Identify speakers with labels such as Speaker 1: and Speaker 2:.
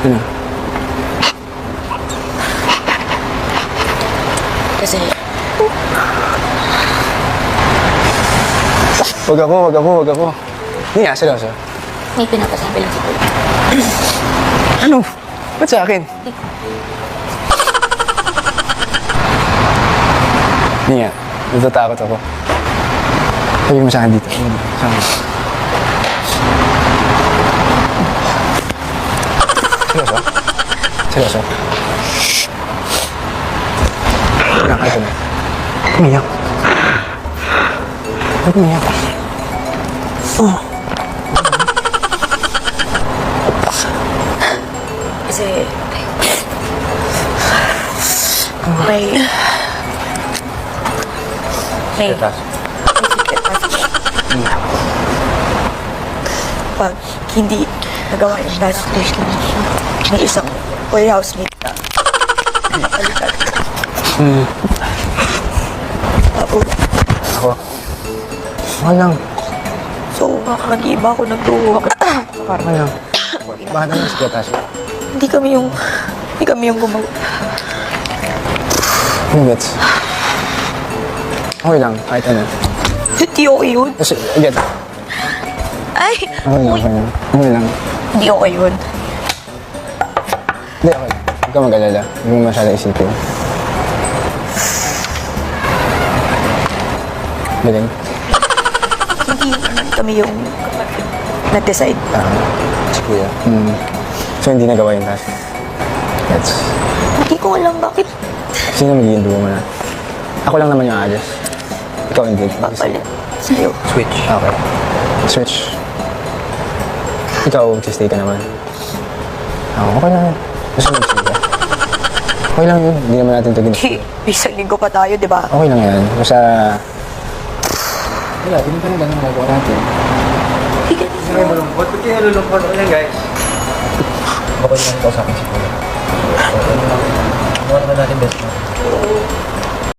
Speaker 1: Ano?
Speaker 2: Kasi,
Speaker 1: Wag ako. Hindi nga, seryoso.
Speaker 2: may pinapasabi lang si Kuya.
Speaker 1: Ano? Ba't sa akin? Hindi nga, natatakot ako. Sabi mo sa akin dito. Sa akin. Seryoso? Iyak, ito na. Umiyak. Ba't umiyak?
Speaker 2: Kasi, may pag hindi nagawa yung last wish ng isang warehouse mate na napalitan. Tapos,
Speaker 1: Ako. Okay lang.
Speaker 2: so, nag-iiba ako ng dugo.
Speaker 1: Parang lang. Bakit ano si Ketas?
Speaker 2: Hindi kami yung gumawa.
Speaker 1: Gets. Okay lang, kahit ano.
Speaker 2: Hindi okay yun.
Speaker 1: Kasi, get.
Speaker 2: Ay!
Speaker 1: Okay lang.
Speaker 2: Hindi okay yun.
Speaker 1: Hindi, okay. Huwag ka mag-alala. Huwag mo masyadong isipin. Galing.
Speaker 2: Hindi naman kami yung nag-decide.
Speaker 1: Si Kuya. So, hindi nagawa yung task. Gets.
Speaker 2: Hindi ko alam bakit
Speaker 1: Sino magiging duo mo na? Ako lang naman yung aalis. Ikaw hindi.
Speaker 2: papalit sa'yo.
Speaker 1: Switch. Okay. Switch. Ikaw, magsistay ka naman. Okay lang yun. Gusto mo magsistay ka. Okay lang yun. Hindi naman natin ito ginagawa.
Speaker 2: Isang linggo pa tayo, di ba?
Speaker 1: Okay lang yan. Basta... Wala, hindi pa na lang nagawa natin.
Speaker 2: Hindi ka
Speaker 3: Hindi malungkot. Ba't kayo nalulungkot? Ano yan, guys?
Speaker 1: Baka naman ikaw sa akin si Kuya.
Speaker 3: Ano naman natin best mo?